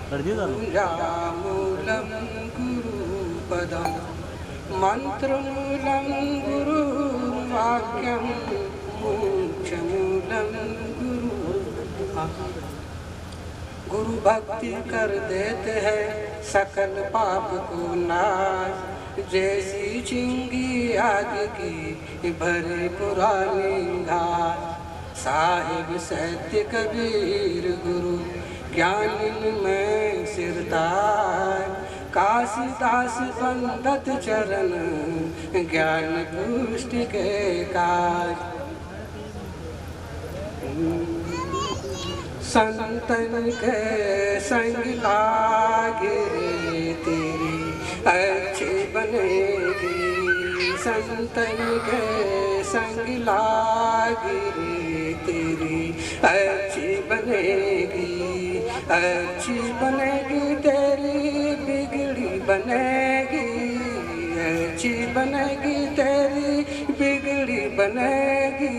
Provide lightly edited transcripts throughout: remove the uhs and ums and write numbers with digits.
पूजामूलं गुरुपदं मंत्रमूलं गुरुवाक्यं मोक्षमूलं गुरु भक्ति कर देते हैं सकल पाप को नाश। जैसी चिंगी आग की भरे पुरानी घाट। साहिब सत्य कबीर गुरु ज्ञान में सिरताज। काशीदास बंदत चरण ज्ञान पुष्टि के काज। संतन के संग लागे तेरी अच्छी बनेगी। संतन के संग लागे तेरी अच्छी बनेगी। अच्छी बनेगी तेरी बिगड़ी बनेगी। अच्छी बनेगी तेरी बिगड़ी बनेगी।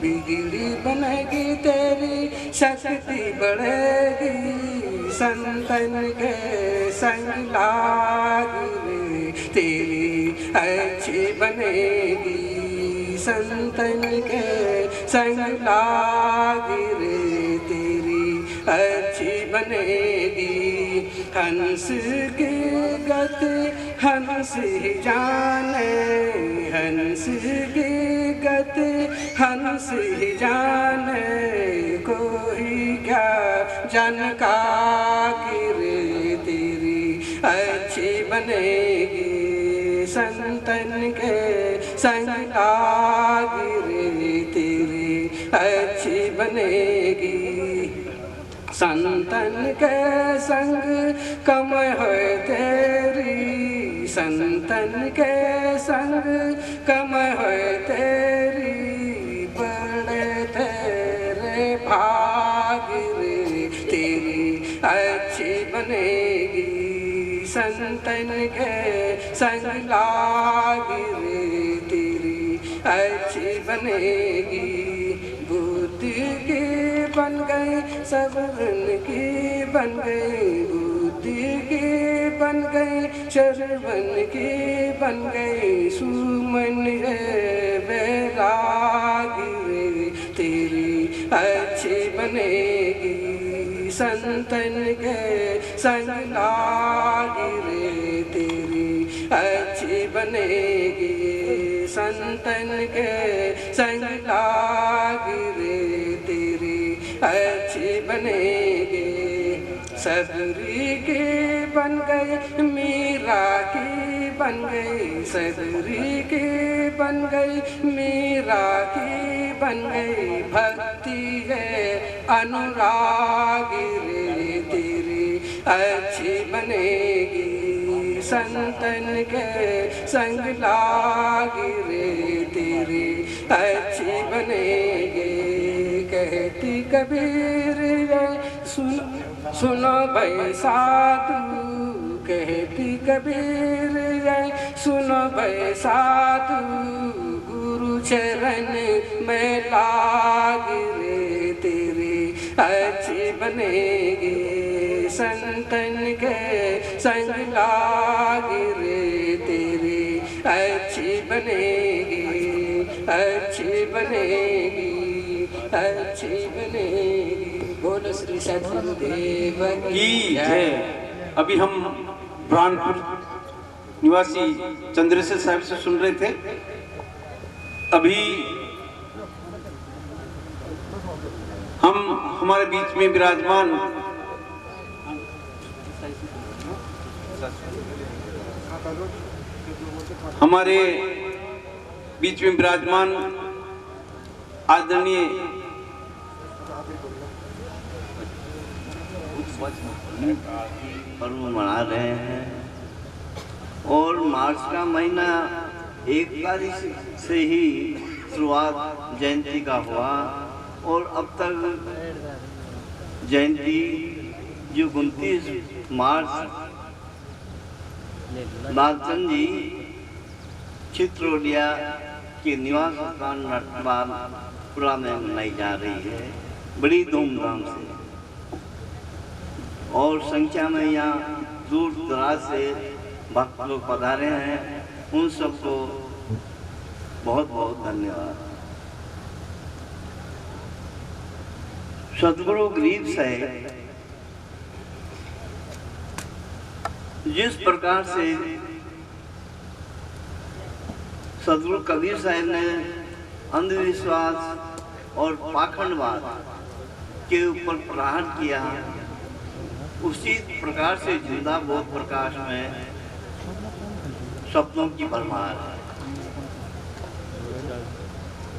बिगड़ी बनेगी तेरी शक्ति बढ़ेगी। संतन के संग लागे तेरी अच्छी बनेगी। संतन के संग लागे तेरी अच्छी बनेगी। हंस की गति हंस ही जाने। हंस की गति हंस ही जाने। कोई क्या जानकारी तेरी अच्छी बनेगी। संतन के संग लागे तेरी अच्छी बनेगी। संतन के संग कम है तेरी। संतन के संग कम है तेरी। बड़े तेरे भाग तेरी अच्छी बनेगी। संतन के संग लागे तेरी अच्छी बनेगी। बुद्धि की बन गई सबरन की बन गई। बुद्धि की बन गई श्रवण की बन गई। सुमन बैरागी तेरी अच्छी बनेगी। संतन के संग लागे तेरी अच्छी बनेगी। संतन के संग लागे तेरी अच्छी बनेगी। सबरी की बन गई मीरा की बन गई। सबरी की बन गई मीरा की बन गई। भक्ति है अनुरागी तेरी अच्छी बनेगी। संतन के संग लागे तेरी अच्छी बनेगी। कहती कबीर सुनो भाई साधु। कहती कबीर सुनो भाई साधु। गुरु चरण में लागे तेरी अच्छी बनेगी। संतन के संग लागे तेरी अच्छी बनेगी। अच्छी बनेगी। अच्छी बनेगी। बोलो श्री सद्गुरुदेव की जय। अभी हम बुरहानपुर निवासी चंद्रेश्वर साहब से सुन रहे थे। अभी हम हमारे बीच में विराजमान हमारे बीच में विराजमान आदरणीय पर्व मना रहे हैं। और मार्च का महीना 1 तारीख से ही शुरुआत जयंती का हुआ। और अब तक जयंती जो 29 मार्च नागचंद जी चित्रोलिया के निवास स्थान नटवारपुरा में मनाई जा रही है बड़ी धूमधाम से। और संख्या में यहाँ दूर दराज से भक्त लोग पधारे हैं, उन सबको बहुत बहुत धन्यवाद। सदगुरु गरीब साहिब जिस प्रकार से सदगुरु कबीर साहिब ने अंधविश्वास और पाखंडवाद के ऊपर प्रहार किया, उसी प्रकार से जिंदा बोध प्रकाश में शब्दों की भरमार है।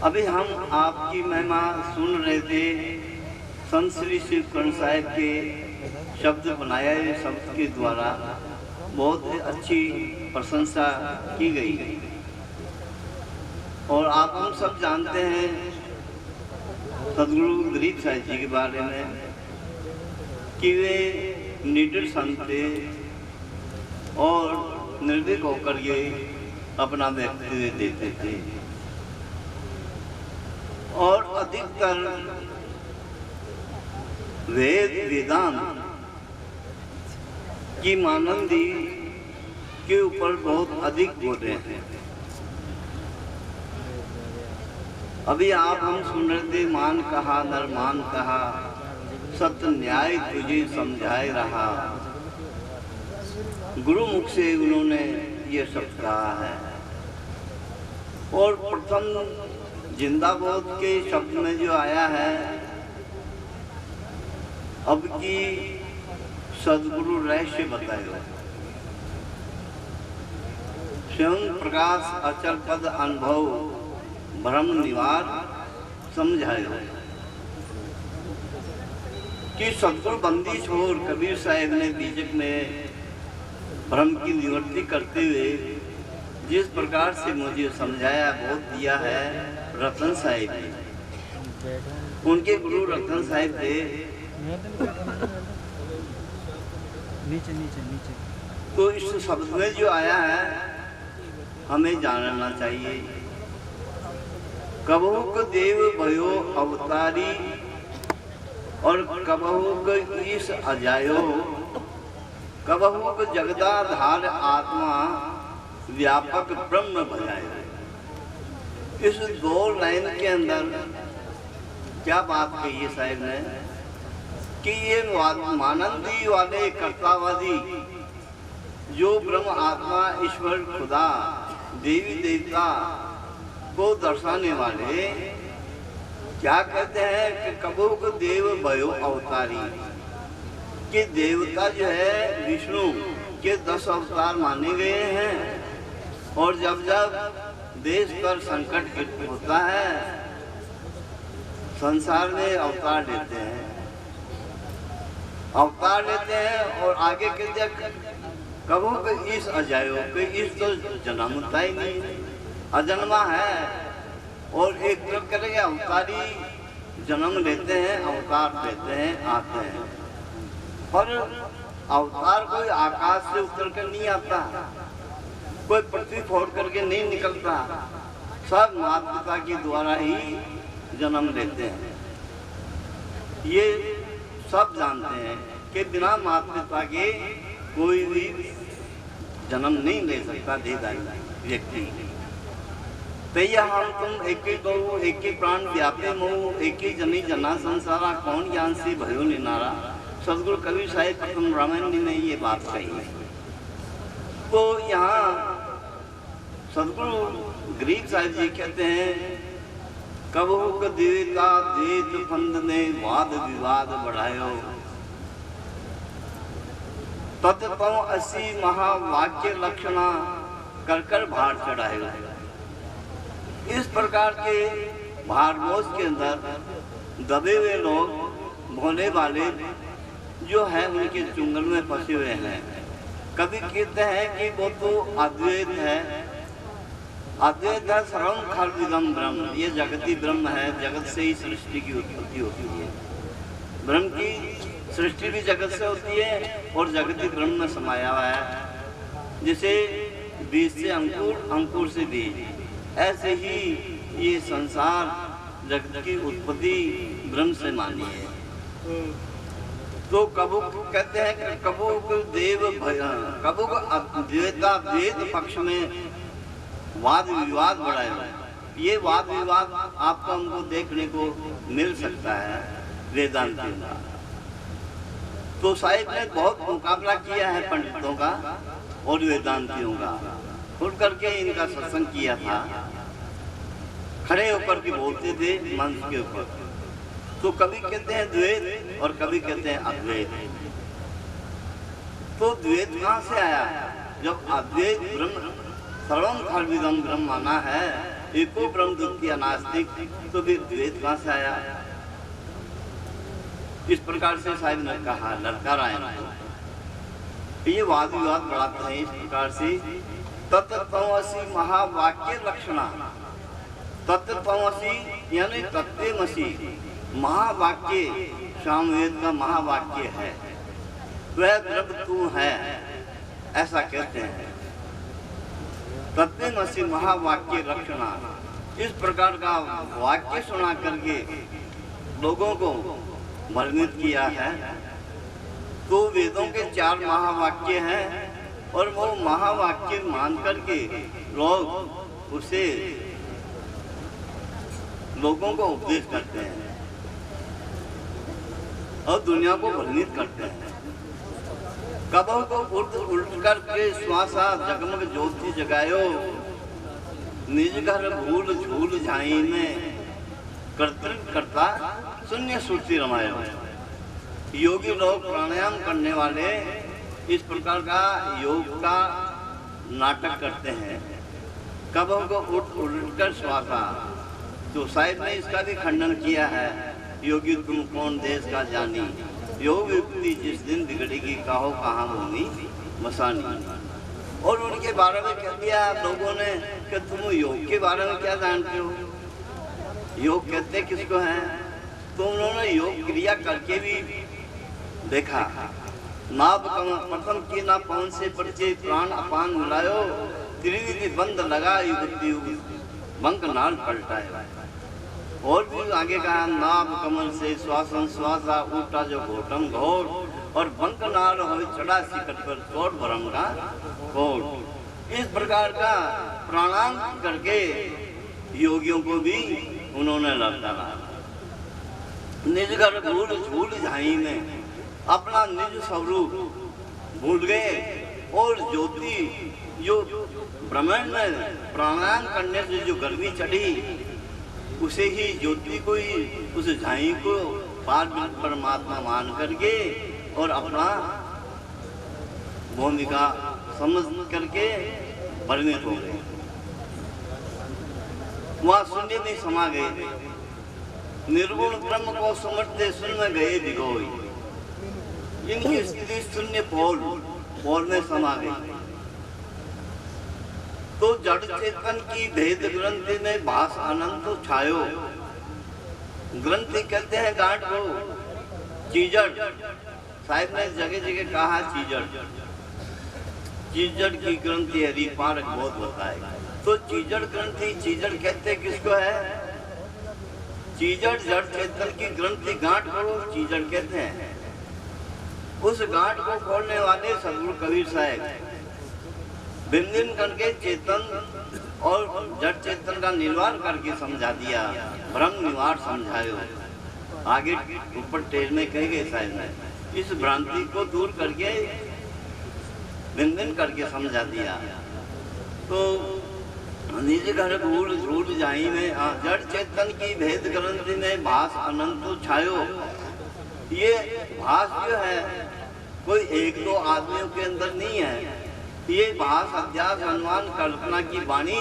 अभी हम आपकी महिमा सुन रहे थे, संत श्री शिवकर्ण साहिब के शब्द बनाए हुए शब्द के द्वारा बहुत अच्छी प्रशंसा की गई। और आप हम सब जानते हैं सदगुरु गरीब साहिब जी के बारे में कि वे निडर संत थे और निर्भीक होकर ये अपना व्यक्तित्व देते थे और अधिकतर वेद वेदांत की मानंदी के ऊपर बहुत अधिक बोले हैं। अभी आप हम सुन रहे थे, मान कहा नर मान कहा, सत्य न्याय तुझे समझाए रहा। गुरु मुख से उन्होंने ये सब कहा है। और प्रथम जिंदा बोध के शब्द में जो आया है, अब की सदगुरु रहस्य बताएगा, स्वयं प्रकाश अचल पद अनुभव भ्रम निवार समझाएगा कि सदगुरु बंदी छोड़ कबीर साहिब ने बीजक में भ्रम की निवृत्ति करते हुए जिस प्रकार से मुझे समझाया बोध दिया है रतन साहिब ने। उनके गुरु रतन साहिब थे। नीचे नीचे नीचे। तो इस शब्द में जो आया है हमें जानना चाहिए। कबहुक देव भयो अवतारी और कबहुक ईश अजायो, कबहुक जगदाधार आत्मा व्यापक ब्रह्म भजायो। इस दो लाइन के अंदर क्या बात कही है साहिब ने कि ये मानंदी वाले कर्तावादी जो ब्रह्म आत्मा ईश्वर खुदा देवी देवता को दर्शाने वाले क्या कहते हैं कि कबूक देव भयो अवतारी, कि देवता जो है विष्णु के 10 अवतार माने गए हैं। और जब जब देश पर संकट होता है संसार में अवतार लेते हैं, और आगे कहते हैं कबूक इस अजायो कि इस तो जन्मता ही नहीं, अजन्मा है। और एक तरफ करेंगे अवतारी जन्म लेते हैं, अवतार लेते हैं, आते हैं। पर अवतार कोई आकाश से उतर कर नहीं आता, कोई पृथ्वी फोड़ करके नहीं निकलता, सब माता पिता के द्वारा ही जन्म लेते हैं। ये सब जानते हैं कि बिना माता पिता के कोई भी जन्म नहीं ले सकता देहधारी व्यक्ति। तैया हम तुम एक ही गौ एक ही प्राण व्यापे मोह, एक ही जनी जना संसारा, कौन ज्ञान से भयो निनारा। सदगुरु कबीर साहिब प्रथम रामायण में ये बात कही है। तो यहाँ सदगुरु गरीब साहिब जी कहते हैं कबहुक देवता देत फंद ने वाद विवाद बढ़ायो, तत्व 80 महावाक्य लक्षणा कर कर भार चढ़ाएगा। इस प्रकार के भारतवर्ष के अंदर दबे हुए लोग भोले वाले जो है उनके चुंगल में फंसे हुए हैं। कभी कहते हैं कि वो तो अद्वैत है, अद्वैत है सर्वम खल्विदम ब्रह्म, ये जगती ब्रह्म है, जगत से ही सृष्टि की उत्पत्ति होती है। ब्रह्म की सृष्टि भी जगत से होती है और जगती ब्रह्म में समाया हुआ है। जैसे बीज से अंकुर, अंकुर से बीज, ऐसे ही ये संसार जगत की उत्पत्ति ब्रह्म से मानी है। तो कबूक कहते हैं कि कबूक देव कबूक देवता वेद पक्ष में वाद विवाद बढ़ाए हुए हैं। ये वाद विवाद आपको हमको देखने को मिल सकता है वेदांतियों का। तो साहिब ने बहुत मुकाबला किया है पंडितों का और वेदांतियों का, खुल करके इनका सत्संग किया था, खड़े होकर के बोलते थे मंच के ऊपर। तो कभी कहते हैं द्वैत और कभी कहते हैं अद्वैत। तो द्वैत कहाँ से आया? जब अद्वैत ब्रह्म सर्वम खलविदम ब्रह्म माना है, एको ब्रह्म द्वितीय नास्तिक, तो फिर द्वैत कहाँ से आया? इस प्रकार से साहिब ने कहा, ललकार आया। ये वाद विवाद बढ़ाते हैं इस प्रकार से। तत्त्वमसि महावाक्य लक्षणा, तत्त्वमसि यानी तत्त्वमसि महावाक्य, सामवेद का महावाक्य है, वह द्रव्य तू है, ऐसा कहते हैं। तत्त्वमसि महावाक्य लक्षणा, इस प्रकार का वाक्य सुना करके लोगों को भ्रमित किया है। तो वेदों के 4 महावाक्य हैं और वो महावाक्य मान करके लोग उसे लोगों को उपदेश करते हैं और दुनिया को भ्रमित करते हैं। कबों को उल्ट करके श्वासा जगमग ज्योति जगायो, निज घर भूल झूल झाई में कर्तृत्व करता शून्य सुरती रमायो। योगी लोग प्राणायाम करने वाले इस प्रकार का योग का नाटक करते हैं। कबों को उल्ट कर श्वासा, तो साहिब ने इसका भी खंडन किया है। योगी तुम कौन देश का जानी, योग युक्ति जिस दिन बिगड़ेगी कहो कहाँ भूमि मसानी। और उनके बारे में कह दिया लोगों ने कि तुम योग के बारे में क्या जानते हो, योग कहते किसको हैं? तो उन्होंने योग क्रिया करके भी देखा। नाभ प्रथम की ना पवन से परिचय प्राण अपान मिलायो, त्रिविधि बंद लगा युक्ति बंक नाल पलटाए। और भी आगे कहा, नाभ कमल से श्वासन श्वासा उल्टा जो घोटम घोट, और बंक नाल हो चढ़ा सिकट पर चोट भरम का कोट। इस प्रकार का प्राणायाम करके योगियों को भी उन्होंने ललकारा। निज घर भूल झूल झाई में अपना निज स्वरूप भूल गए और ज्योति जो ब्रह्मांड में प्राणायाम करने से जो गर्मी चढ़ी, उसे ही ज्योति को ही उस झाई को पार परमात्मा मान करके और अपना भूमिका समझ करके परिणत हो गए। वहाँ शून्य में समा गए, निर्गुण ब्रह्म को समझते शून्य गए भिगोई। इनकी स्थिति शून्य पोल में समा गई। तो जड़ चेतन की भेद ग्रंथि में भास अनंत छायो। ग्रंथि कहते हैं गांठ को, चीजड़ साहिब ने जगह जगह कहा चीजड़, चीजड़ की ग्रंथि हरि पारक बहुत बताएगा। तो चीजड़ ग्रंथि, चीजड़ कहते किसको है? चीजड़ जड़ चेतन की ग्रंथि गांठ को चीजड़ कहते हैं। उस गांठ को खोलने वाले सदगुरु कबीर साहब दिन दिन करके चेतन और जड़ चेतन का निर्वाण करके समझा दिया, भ्रम निवार समझायो। आगे ऊपर टेल में कह गए साहब ने, इस भ्रांति को दूर करके दिन दिन करके समझा दिया। तो निज घर भूल झूठ जाई में जड़ चेतन की भेद ग्रंथि में भास अनंत छायो। ये भास जो है कोई एक दो आदमियों के अंदर नहीं है, ये भास अध्यास अनुमान कल्पना की वाणी,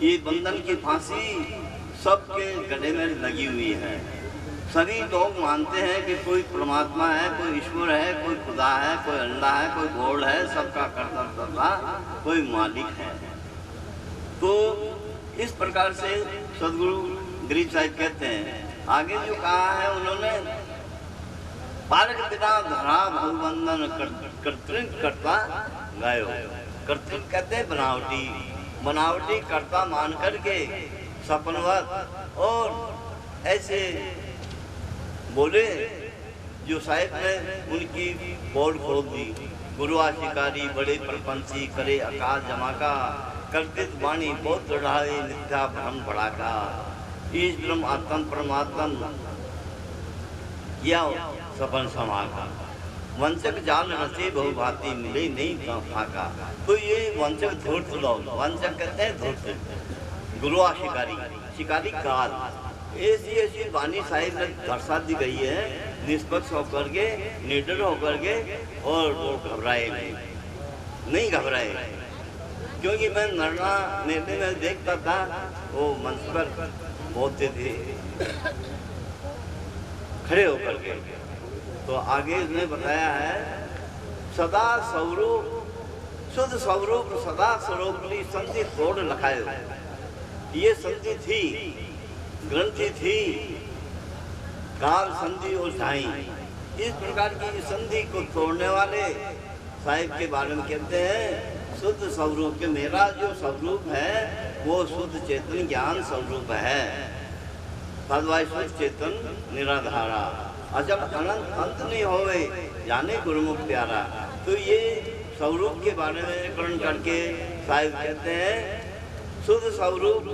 ये बंधन की फांसी सबके गले में लगी हुई है। सभी लोग मानते हैं कि कोई परमात्मा है, कोई ईश्वर है, कोई खुदा है, कोई अल्लाह है, कोई गॉड है, सबका कर्ता कोई मालिक है। तो इस प्रकार से सदगुरु गरीब साहिब कहते हैं। आगे जो कहा है उन्होंने, बालक बिना धरा भवबंधन कर्तृत्व करता गायो। कर्तृत्व कहते हैं बनावटी, बनावटी कर्ता मान करके सपनवत और ऐसे बोले जो साहिब ने उनकी बोर्ड खोल दी। गुरुआ शिकारी बड़े प्रपंची करे आकाश जमाका, कर्तित वाणी बहुत चढ़ाए नित्या भ्रम बढ़ाका। ईश ब्रह्म आत्म परमात्म या सपन समाका, वंचक जाल रचे बहुभांति मिले नहीं फाका। तो ये वंचक धूर्त लोग, वंचक कहते हैं धूर्त। गुरुआ शिकारी, शिकारी काल, ऐसी ऐसी वाणी साहिब ने दर्शा दी गई है, निष्पक्ष होकर के, निडर होकर के, और वो घबराए नहीं घबराए। क्योंकि मैं निर्णय में देखता था वो मंच पर बोलते थे खड़े होकर के। तो आगे उसने बताया है, सदा स्वरूप शुद्ध स्वरूप सदा स्वरूप की संधि तोड़ लखाए। ये संधि थी, ग्रंथि थी, काल संधि और ढाई। इस प्रकार की संधि को तोड़ने वाले साहिब के बारे में कहते हैं शुद्ध स्वरूप के। मेरा जो स्वरूप है वो शुद्ध चेतन ज्ञान स्वरूप है। तद्वाय शुद्ध चेतन निराधारा, अजब अनंत अंत नहीं होवे जाने गुरुमुख प्यारा। तो ये स्वरूप के बारे में करण करके साहिब कहते हैं शुद्ध स्वरूप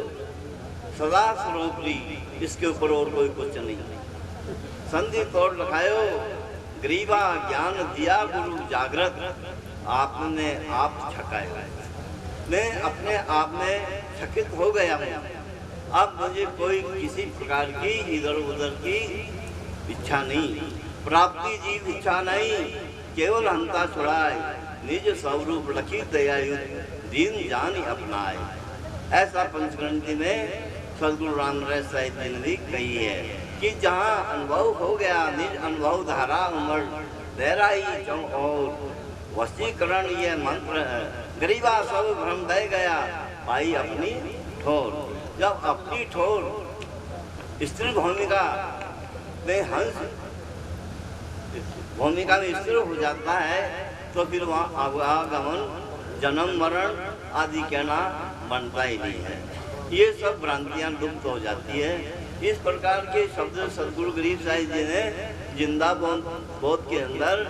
सदा स्वरूप ली, इसके ऊपर और कोई कुछ नहीं। संधि तोड़ लखायो गरीबा ज्ञान दिया गुरु जागृत, आपने आप छकाया। मैं अपने आप में चकित हो गया हूँ। अब मुझे कोई किसी प्रकार की इधर उधर की इच्छा नहीं, प्राप्ति जीव इच्छा नहीं, केवल हंता छुड़ाए निज स्वरूप लखी दयायु दीन जान अपनाए। ऐसा पंचग्रंथि में सदगुरु रामदास साहिब जी ने भी कही है कि जहाँ अनुभव हो गया निज अनुभव धारा उमड़ गहराई चौ और वशीकरण ये मंत्र है। गरीबा सब भ्रम दे गया पाई अपनी ठोर। जब अपनी ठोर स्त्री भूमिका में हंस भूमिका में स्थिर हो जाता है तो फिर वहाँ आवागमन जन्म मरण आदि कहना बनता ही नहीं है। ये सब भ्रांतियाँ लुप्त हो जाती है। इस प्रकार के शब्द सदगुरु गरीब साहिब जी ने जिंदा बोध के अंदर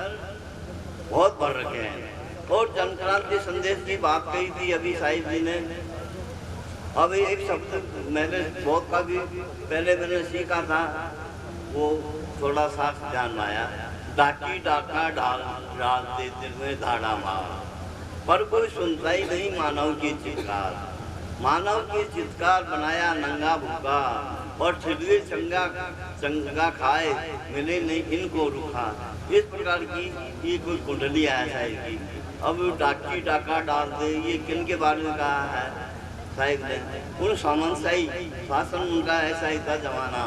बहुत भर रखे हैं। और जनक्रांति संदेश की बात कही थी अभी साहिब जी ने। अब एक शब्द मैंने बहुत का भी पहले मैंने सीखा था, वो थोड़ा सा ध्यान में आया। डाकी डाका डालते दिल में धाड़ा मार, पर कोई सुनता ही नहीं मानव की चित्कार। मानव की चित्कार बनाया नंगा भूखा, और छिड़वे चंगा खाए मिले नहीं इनको रुखा। इस प्रकार की ये कोई कुंडली है साहिब की। अब डाकी डाका डाल दे, ये किन के बारे में कहा है साहिब ने? उन सामंतशाही शासन उनका ऐसा ही था जमाना,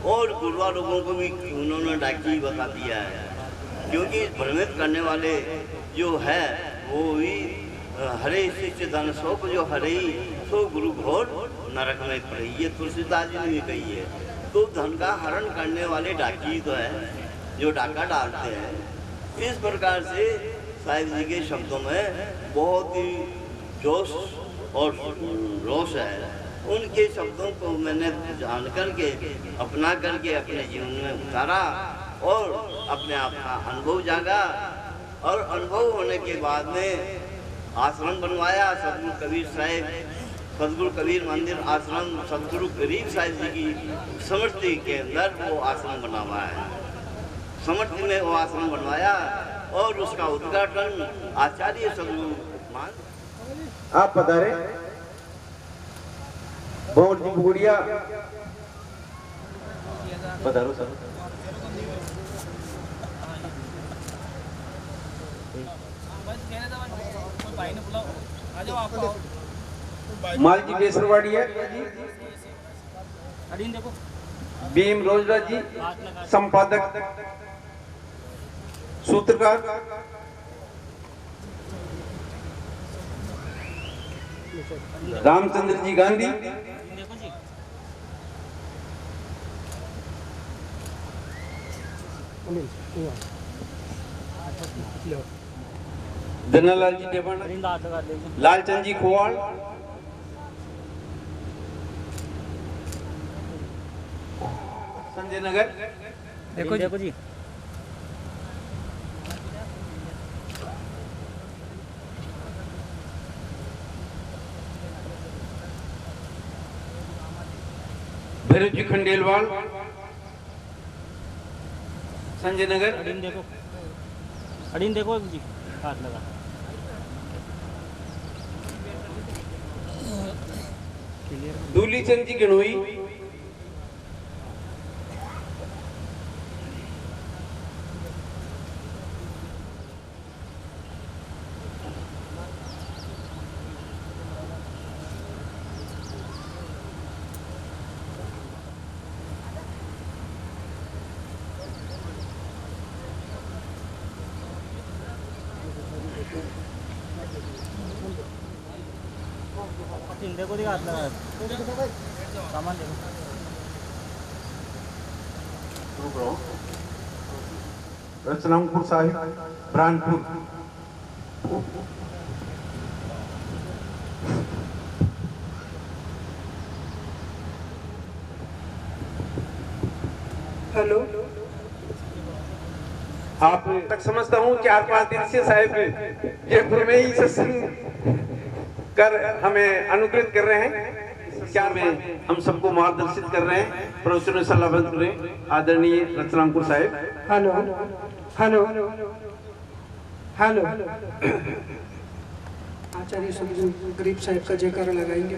और गुरुआ लोगों को भी उन्होंने डाकी बता दिया है। क्योंकि भ्रमित करने वाले जो है वो भी हरे शिष्य धन सो को जो हरे सो गुरु घोर नरक में पड़ी, ये तुलसीदास जी ने भी कही है। तो धन का हरण करने वाले डाकी तो है जो डाका डालते हैं। इस प्रकार से साहिब जी के शब्दों में बहुत ही जोश और रोष है। उनके शब्दों को मैंने जान करके अपना करके अपने जीवन में उतारा और अपने आप का अनुभव जागा। और अनुभव होने के बाद में आश्रम बनवाया। सदगुरु कबीर साहिब, सदगुरु कबीर मंदिर आश्रम सदगुरु गरीब साहिब जी की स्मृति के अंदर वो आश्रम बना हुआ है। स्मृति में वो आश्रम बनवाया और उसका उद्घाटन आचार्य सदगुरु मान। आप पधारे बहुत जी गुड़िया, पधारो सर। मालजी बेसरवाड़ी है, भीम रोजराज जी संपादक सूत्रकार, रामचंद्र जी गांधी, धनालाल जी देवाना, लालचंद जी खोवाड़, संजय नगर, देखो जी भैरव जी खंडेलवाल, संजय नगर। अड़ीन देखो जी, हाथ लगा। दूली चंद जी गणोई, देखो दिखा हाथ लगा, सामान देखो। रतनामपुर साहिब, ब्रानपुर। हेलो, आप तक समझता हूँ 4-5 दिन से साहिब जयपुर में ही सत्संग कर हमें अनुग्रहित कर रहे हैं। क्या में हम सबको मार्गदर्शित कर रहे हैं, प्रवचन सलाहबंद कर रहे हैं आदरणीय रतनामपुर साहिब। हेलो हेलो हेलो, आचार्य समझू गरीब साहिब का जयकारा लगाएंगे।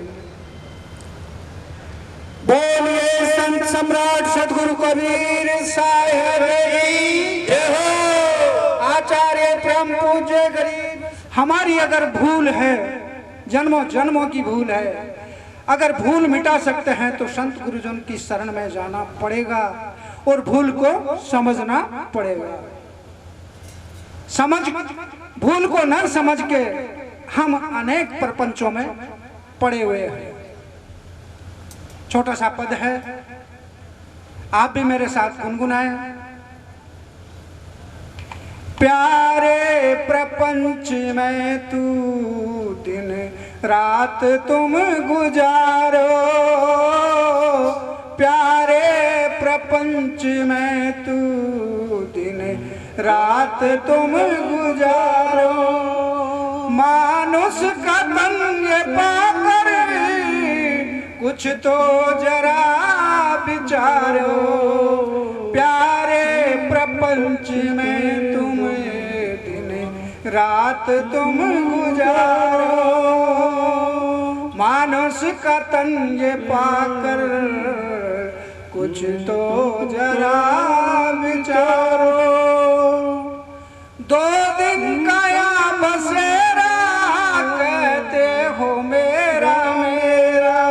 बोलिए संत सम्राट सदगुरु कबीर साहिब की जय हो। आचार्य परम पूज्य गरीब, हमारी अगर भूल है, जन्मों जन्मों की भूल है, अगर भूल मिटा सकते हैं तो संत गुरुजन की शरण में जाना पड़ेगा और भूल को समझना पड़ेगा। समझ भूल को न समझ के हम अनेक प्रपंचों में पड़े हुए हैं। छोटा सा पद है, आप भी मेरे साथ गुनगुनाएं। प्यारे प्रपंच में तू दिन रात तुम गुजारो, प्यारे प्रपंच में तू दिन रात तुम गुजारो, मानुष का तन ये पाकर कुछ तो जरा विचारो, प्यारे प्रपंच में तुम दिन रात तुम गुजारो, मानुष का तन ये पाकर कुछ तो जरा विचारो। 2 दिन का या बसेरा कहते हो मेरा मेरा,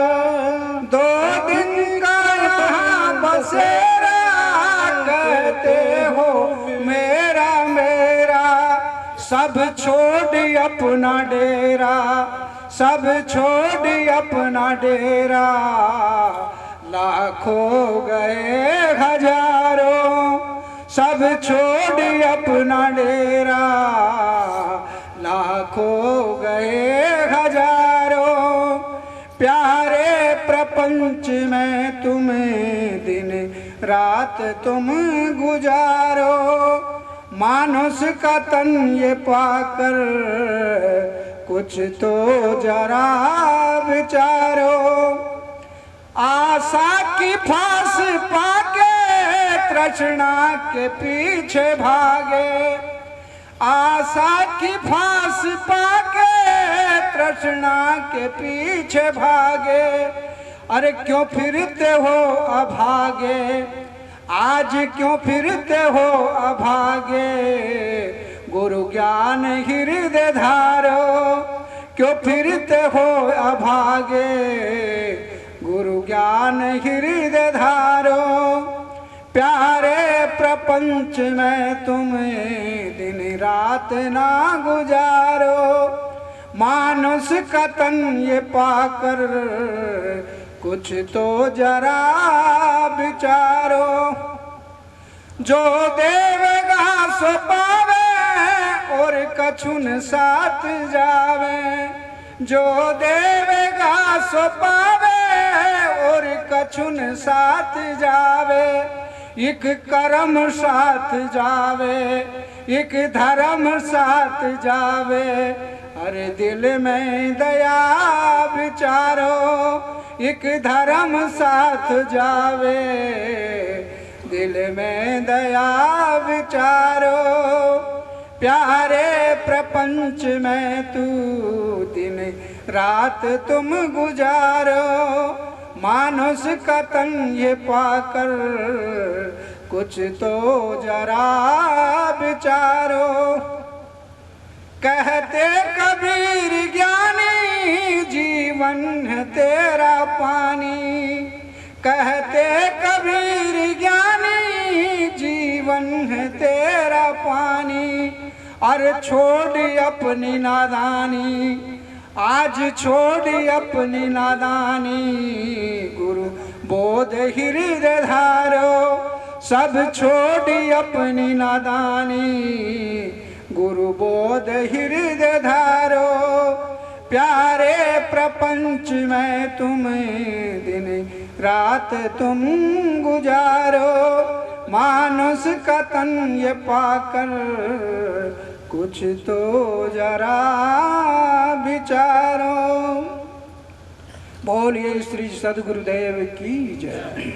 2 दिन का यहाँ बसेरा कहते हो मेरा मेरा, सब छोड़ अपना डेरा, सब छोड़ अपना डेरा, लाखों गए हजारों, सब छोड़ अपना डेरा, लाखों गए हजारों, प्यारे प्रपंच में तुम्हें दिन रात तुम गुजारो, मानुष का तन ये पाकर कुछ तो जरा विचारो, आशा की फांस पाके तृष्णा के पीछे भागे, आशा की फांस पाके तृष्णा के पीछे भागे, अरे क्यों फिरते हो अभागे, आज क्यों फिरते हो अभागे, गुरु ज्ञान हृदय धारो, क्यों फिरते हो अभागे, गुरु ज्ञान हृदय धारो, प्यारे प्रपंच में तुम दिन रात ना गुजारो, मानुष का तन ये पाकर कुछ तो जरा विचारो, जो देवेगा सो पावे और कछुन साथ जावे, जो देवेगा सो पावे और कछुन साथ जावे, एक कर्म साथ जावे, एक धर्म साथ जावे, अरे दिल में दया विचारो, एक धर्म साथ जावे, दिल में दया विचारो, प्यारे प्रपंच में तू दिन रात तुम गुजारो, मानुष का तन ये पाकर कुछ तो जरा विचारो। कहते कबीर ज्ञानी जीवन है तेरा पानी, कहते कबीर ज्ञानी जीवन है तेरा पानी, और छोड़ अपनी नादानी, आज छोड़ अपनी नादानी, गुरु बोध हृदय धारो, सब छोड़ अपनी नादानी, गुरु बोध हृदय धारो, प्यारे प्रपंच में तुम दिन रात तुम गुजारो, मानुष का तन ये पाकर कुछ तो जरा विचारो। बोलिए श्री सदगुरुदेव की जय।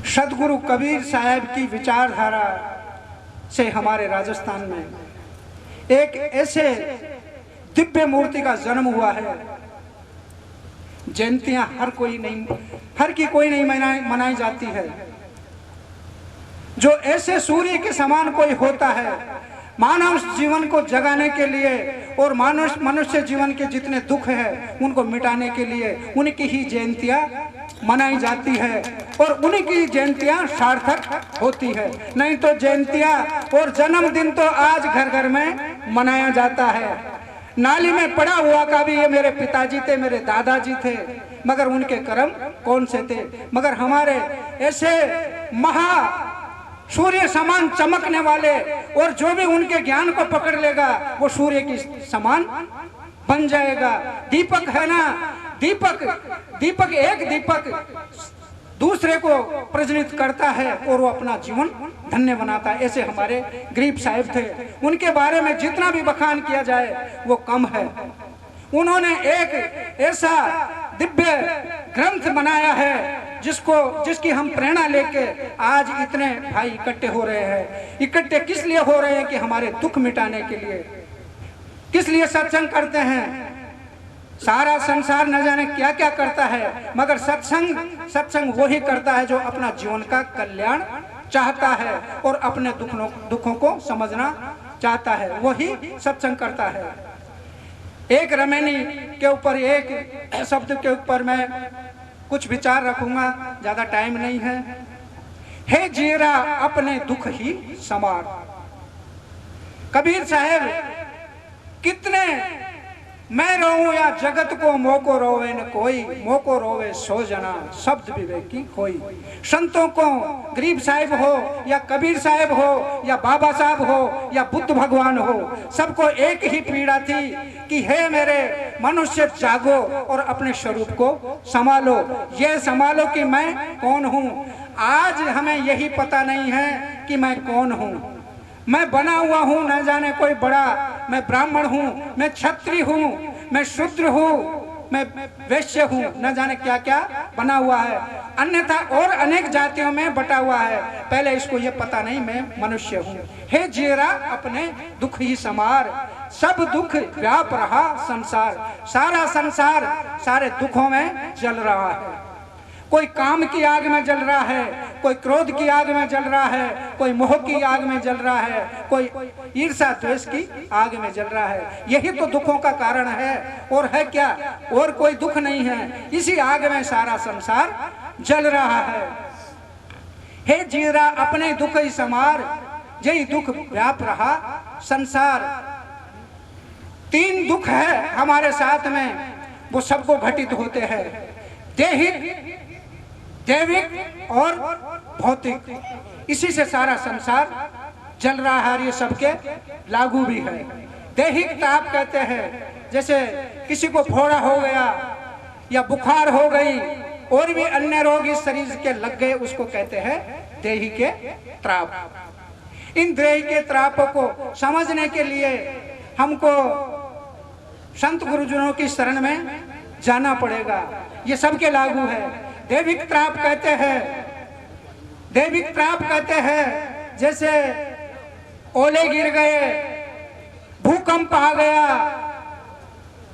सदगुरु कबीर साहब की विचारधारा से हमारे राजस्थान में एक ऐसे दिव्य मूर्ति का जन्म हुआ है। जयंतियां हर की कोई नहीं मनाई जाती है। जो ऐसे सूर्य के समान कोई होता है, मानव जीवन को जगाने के लिए और मनुष्य जीवन के जितने दुख है उनको मिटाने के लिए उनकी ही जयंतियां मनाई जाती है और उनकी जयंतियां सार्थक होती है। नहीं तो जयंतियां और जन्मदिन तो आज घर घर में मनाया जाता है। नाली में पड़ा हुआ का भी ये मेरे पिताजी थे, मेरे दादाजी थे, मगर उनके कर्म कौन से थे। मगर हमारे ऐसे महा सूर्य समान चमकने वाले और जो भी उनके ज्ञान को पकड़ लेगा वो सूर्य की समान बन जाएगा। दीपक है ना, दीपक एक दीपक दूसरे को प्रज्वलित करता है और वो अपना जीवन धन्य बनाता है। ऐसे हमारे गरीब साहिब थे, उनके बारे में जितना भी बखान किया जाए वो कम है। उन्होंने एक ऐसा दिव्य ग्रंथ बनाया है जिसकी हम प्रेरणा लेके आज इतने भाई इकट्ठे हो रहे हैं। इकट्ठे किस लिए हो रहे हैं कि हमारे दुख मिटाने के लिए। किस लिए सत्संग करते हैं? सारा संसार न जाने क्या क्या करता है, मगर सत्संग वही करता है जो अपना जीवन का कल्याण चाहता है और अपने दुखों को समझना चाहता है, वही सत्संग करता है। एक रमैनी के ऊपर, एक शब्द के ऊपर मैं कुछ विचार रखूंगा, ज्यादा टाइम नहीं है। हे जीरा अपने दुख ही समार। कबीर साहब कितने मैं रोऊं या जगत को मोको रोवे न कोई, मोको रोवे सो जना शब्द विवेकी कोई। संतों को गरीब साहिब हो या कबीर साहब हो या बाबा साहब हो या बुद्ध भगवान हो, सबको एक ही पीड़ा थी कि हे मेरे मनुष्य जागो और अपने स्वरूप को संभालो। ये संभालो कि मैं कौन हूँ। आज हमें यही पता नहीं है कि मैं कौन हूँ। मैं बना हुआ हूँ न जाने कोई बड़ा, मैं ब्राह्मण हूँ, मैं क्षत्रिय हूँ, मैं शूद्र हूँ, मैं वैश्य हूँ, न जाने क्या क्या बना हुआ है। अन्यथा और अनेक जातियों में बटा हुआ है। पहले इसको ये पता नहीं मैं मनुष्य हूँ। हे जीरा अपने दुख ही समार, सब दुख व्याप रहा संसार। सारा संसार सारे दुखों में जल रहा है। कोई काम की आग में जल रहा है, कोई क्रोध की आग में जल रहा है, कोई मोह की आग में जल रहा है, कोई ईर्ष्या द्वेष की आग में जल रहा है। यही तो दुखों का कारण है। और है क्या? और कोई दुख नहीं है। इसी आग में सारा संसार जल रहा है। हे जीरा अपने दुख ही समार, यही दुख व्याप रहा संसार। 3 दुख है हमारे साथ में, वो सबको घटित होते हैं। दैहिक, दैविक और भौतिक। इसी से सारा संसार जल रहा है। ये सबके लागू भी है। दैहिक ताप कहते हैं, जैसे किसी को फोड़ा हो गया या बुखार हो गई और भी अन्य रोग इस शरीर के लग गए, उसको कहते हैं देही के त्राप। इन देही के त्रापों को समझने के लिए हमको संत गुरुजनों की शरण में जाना पड़ेगा। ये सबके लागू है। दैविक त्राप कहते हैं, दैविक त्राप कहते हैं जैसे ओले गिर गए, भूकंप आ गया,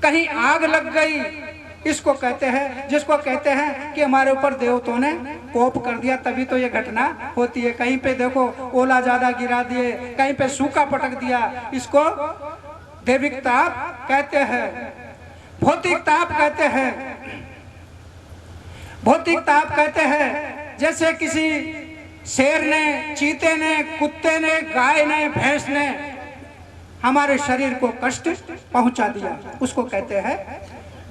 कहीं आग लग गई, इसको कहते हैं, जिसको कहते हैं कि हमारे ऊपर देवताओं ने कोप कर दिया, तभी तो ये घटना होती है। कहीं पे देखो ओला ज्यादा गिरा दिए, कहीं पे सूखा पटक दिया, इसको दैविक ताप कहते हैं। भौतिक ताप कहते हैं, भौतिक ताप कहते हैं जैसे किसी शेर ने, चीते ने, कुत्ते ने, गाय ने, भैंस ने हमारे शरीर को कष्ट पहुंचा दिया, उसको कहते हैं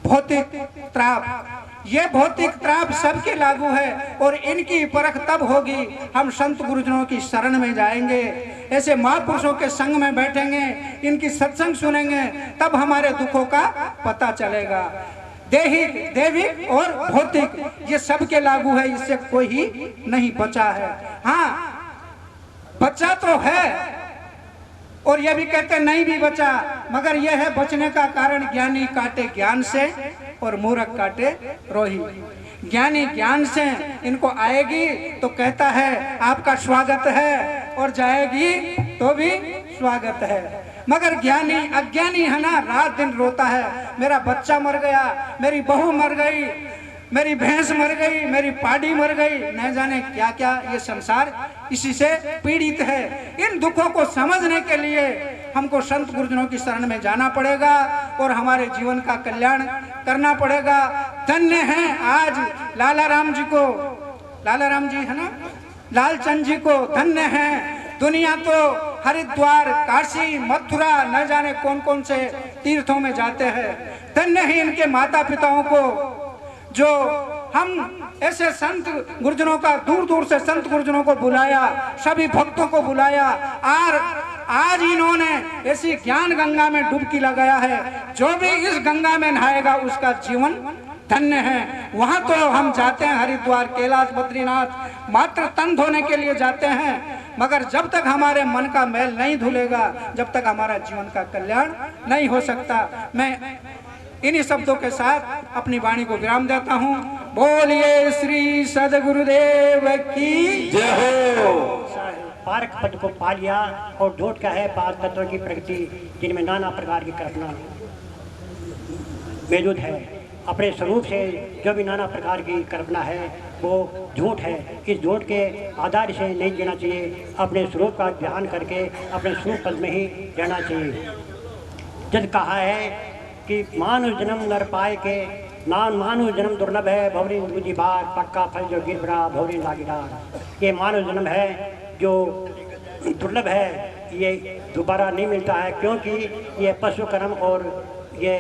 भौतिक त्राप। ये भौतिक त्राप सबके लागू है और इनकी परख तब होगी हम संत गुरुजनों की शरण में जाएंगे, ऐसे महापुरुषों के संग में बैठेंगे, इनकी सत्संग सुनेंगे, तब हमारे दुखों का पता चलेगा। दैहिक, दैविक और भौतिक ये सबके लागू है, इससे कोई ही नहीं बचा है। हाँ, बचा तो है और यह भी कहते नहीं भी बचा, मगर यह है बचने का कारण ज्ञानी काटे ज्ञान से और मूर्ख काटे रोही। ज्ञानी ज्ञान से इनको आएगी तो कहता है आपका स्वागत है, और जाएगी तो भी स्वागत है। मगर ज्ञानी अज्ञानी है ना, रात दिन रोता है, मेरा बच्चा मर गया, मेरी बहू मर गई, मेरी भैंस मर गई, मेरी पाड़ी मर गई, न जाने क्या क्या, ये संसार इसी से पीड़ित है। इन दुखों को समझने के लिए हमको संत गुरुजनों की शरण में जाना पड़ेगा और हमारे जीवन का कल्याण करना पड़ेगा। धन्य है आज लाला राम जी को, लाला राम जी है ना, लालचंद जी को धन्य है। दुनिया तो हरिद्वार, काशी, मथुरा, न जाने कौन कौन से तीर्थों में जाते हैं। धन्य है इनके माता पिताओं को जो हम ऐसे संत गुरुजनों का, दूर दूर से संत गुरुजनों को बुलाया, सभी भक्तों को बुलाया, और आज इन्होंने ऐसी ज्ञान गंगा में डुबकी लगाया है। जो भी इस गंगा में नहाएगा उसका जीवन धन्य है। वहां तो हम जाते हैं हरिद्वार, कैलाश, बद्रीनाथ, मात्र तन धोने के लिए जाते हैं, मगर जब तक हमारे मन का मैल नहीं धुलेगा, जब तक हमारा जीवन का कल्याण नहीं हो सकता। मैं इन्हीं शब्दों के साथ अपनी वाणी को विराम देता हूँ। बोलिए श्री सदगुरुदेव की जय हो। पारक पद को पा लिया और झूठ का है पार तत्व की प्रगति, जिनमें नाना प्रकार की कल्पना मौजूद है। अपने स्वरूप से जो भी नाना प्रकार की कल्पना है वो झूठ है। इस झूठ के आधार से नहीं जीना चाहिए, अपने स्वरूप का ध्यान करके अपने स्वरूप पद में ही रहना चाहिए। जब कहा है कि मानुष जन्म नर पाए के, नान मानुष जन्म दुर्लभ है, भवरी दूजी बार पक्का फल जो गिरबरा भवरी लागिदार। ये मानुष जन्म है जो दुर्लभ है, ये दोबारा नहीं मिलता है, क्योंकि ये पशु कर्म और ये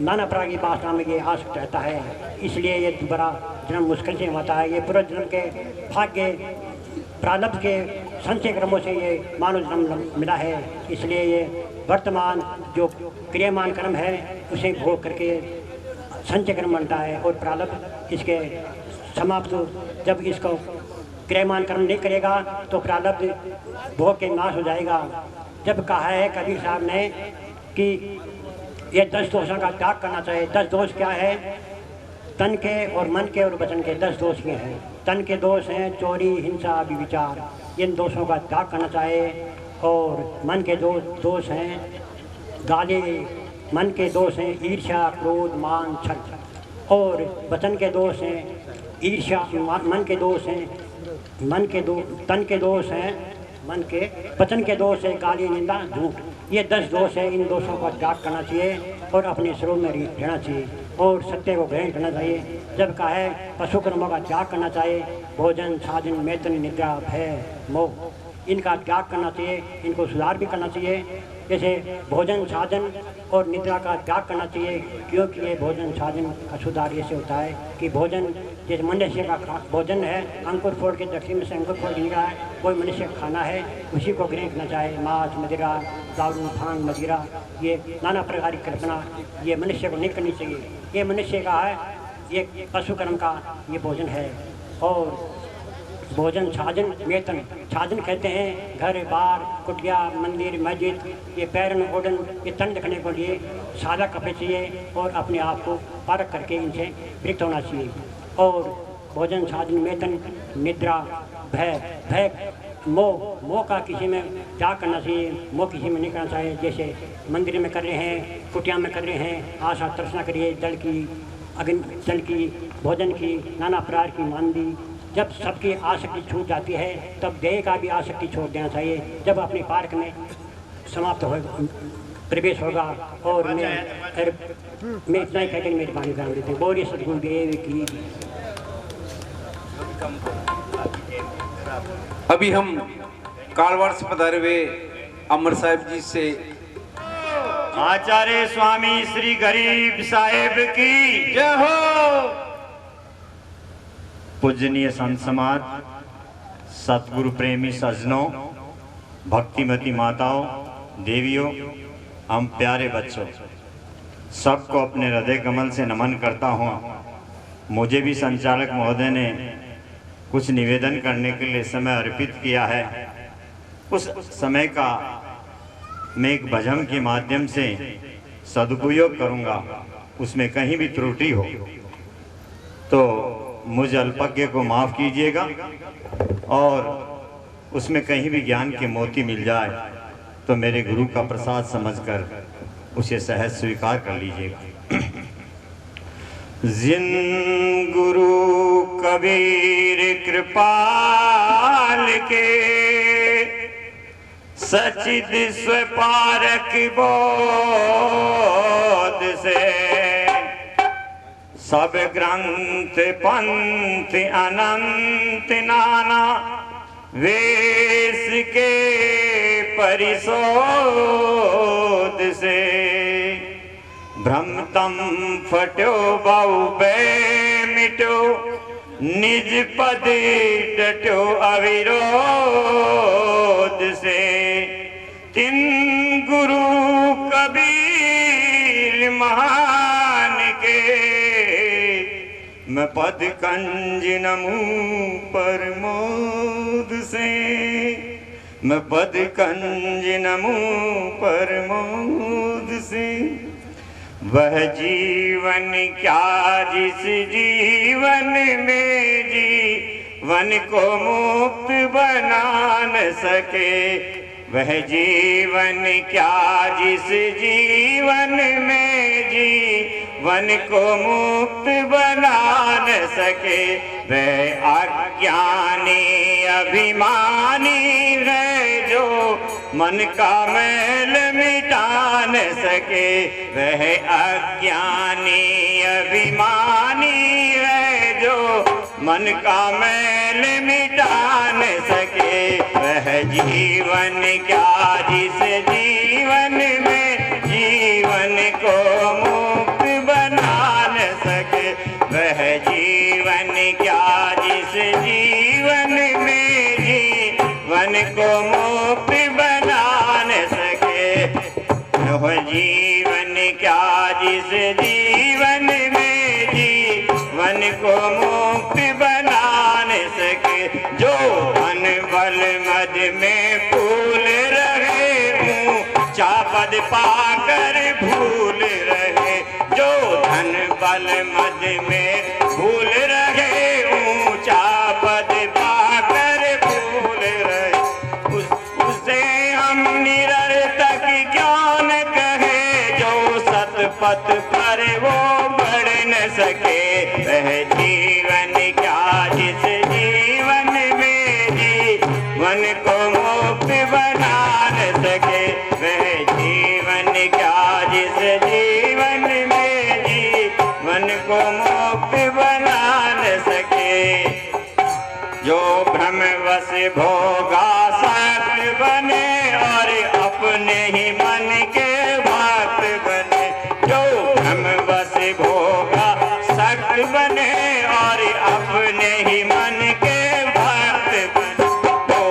नाना प्रकार की वासना में ये आसक्त रहता है, इसलिए ये दोबारा जन्म मुश्किल से होता है। ये पूर्व जन्म के भाग्य प्रारब्ध के संचय क्रमों से ये मानव जन्म मिला है, इसलिए ये वर्तमान जो क्रियामान कर्म है उसे भोग करके संचय कर्म बनता है, और प्रारब्ध इसके समाप्त, जब इसको क्रियामान कर्म नहीं करेगा तो प्रारब्ध भोग के नाश हो जाएगा। जब कहा है कबीर साहब ने कि ये 10 दोषों का त्याग करना चाहिए। 10 दोष क्या है? तन के और मन के और वचन के 10 दोष ये हैं। तन के दोष हैं चोरी, हिंसा, विचार, इन दोषों का त्याग करना चाहिए। और मन के दोष हैं गाली, मन के दोष हैं ईर्ष्या, क्रोध, मान, छल। और वचन के दोष हैं ईर्ष्या, मन के दोष हैं तन के दोष हैं मन के, वचन के दोष है गाली, निंदा, झूठ। ये 10 दोष है, इन दोषों का त्याग करना चाहिए और अपने स्वरूप में रहना चाहिए और सत्य को ग्रहण करना चाहिए। जब कहा है पशु कर्मों का त्याग करना चाहिए, भोजन, साधन, मैथुन, निद्रा, भय, मोह, इनका त्याग करना चाहिए, इनको सुधार भी करना चाहिए। जैसे भोजन, साधन और निद्रा का त्याग करना चाहिए, क्योंकि ये भोजन साधन का सुधार ऐसे होता है कि भोजन जैसे मनुष्य का भोजन है, अंकुर फोड़ के दक्षिण में से अंकुर फोड़ निकला है, कोई मनुष्य खाना है, उसी को ग्रहण करना चाहिए। मांस, मदिरा, दारू, भांग, मदिरा, ये नाना प्रकार की कल्पना ये मनुष्य को नहीं करनी चाहिए। ये मनुष्य का है, ये पशु कर्म का ये भोजन है। और भोजन छाजन वेतन। छाजन कहते हैं घर बार कुटिया मंदिर मस्जिद, ये पैरन ओढ़न ये तन रखने के लिए सादा कपड़े चाहिए और अपने आप को पारक करके इनसे विरक्त होना चाहिए। और भोजन छाजन वेतन निद्रा भय भय मोह, मोह का किसी में त्याग करना चाहिए, मोह किसी में नहीं करना चाहिए। जैसे मंदिर में कर रहे हैं, कुटिया में कर रहे हैं, आशा तर्सना करिए जल की अग्नि, जल की भोजन की नाना प्रकार की मानदी। जब सबकी आसक्ति छूट जाती है तब देह का भी आसक्ति छोड़ देना चाहिए। जब अपने पार्क में समाप्त हो प्रवेश होगा। और मैं इतना ही कहकर मेरी वाणी विराम देते हैं। बोलिए सद्गुरुदेव की। अभी हम कालवाड़ से पधारे हुए अमर साहिब जी से आचार्य स्वामी श्री गरीब साहेब की जय हो। पूजनीय संत समाज, सतगुरु प्रेमी सज्जनों, भक्तिमती माताओं, देवियों, हम प्यारे बच्चों, सबको अपने हृदय कमल से नमन करता हूँ। मुझे भी संचालक महोदय ने कुछ निवेदन करने के लिए समय अर्पित किया है। उस समय का मैं एक भजन के माध्यम से सदुपयोग करूंगा। उसमें कहीं भी त्रुटि हो तो मुझ अल्पज्ञ को माफ़ कीजिएगा, और उसमें कहीं भी ज्ञान के मोती मिल जाए तो मेरे गुरु का प्रसाद समझकर उसे सहज स्वीकार कर लीजिएगा। जिन गुरु कबीर कृपाल के सचिद स्वपारक बोध से सब ग्रंथ पंथ अनंत नाना वेश के परिशोध से भ्रमतम फट्यो बहुबे मिट्यो निज पद डट्यो अविरोध से तिन गुरु कबीर महान के मैं पद कंज नमू परमोद से मैं पद कंज नमू परमोद से वह जीवन क्या जिस जीवन में जीवन को मुक्त बना न सके वह जीवन क्या जिस जीवन में जीवन को मुक्त बना न सके वह अज्ञानी अभिमानी है जो मन का मैल मिटा न सके वह अज्ञानी अभिमानी है जो मन का मैल मिटा न सके वह जीवन क्या जिस जीवन में जीवन को मुक्त बना न सके वह जीवन क्या जिस जीवन में जीवन को मुक्त बना न सके वह जीवन क्या जिस जीवन में जीवन को मुक्त बना न सके जो मन बल मद में फूल रहे ऊंचा पद पाकर भूल रहे जो धन बल मद में भूल रहे ऊंचा पद पाकर भूल रहे उसे हम निरर्थक ज्ञान कहे जो सतपथ पर वो बढ़ न सके वह जीवन क्या जिस जीवन में जीवन को मुक्त बना न सके वह जीवन क्या जिस जीवन में जीवन को मुक्त बना न सके जो भ्रमवश भोगासक्त बने और अपने ही मन के भक्त बने जो भ्रमवश भोगासक्त बने और अपने ही मन के भक्त बने जो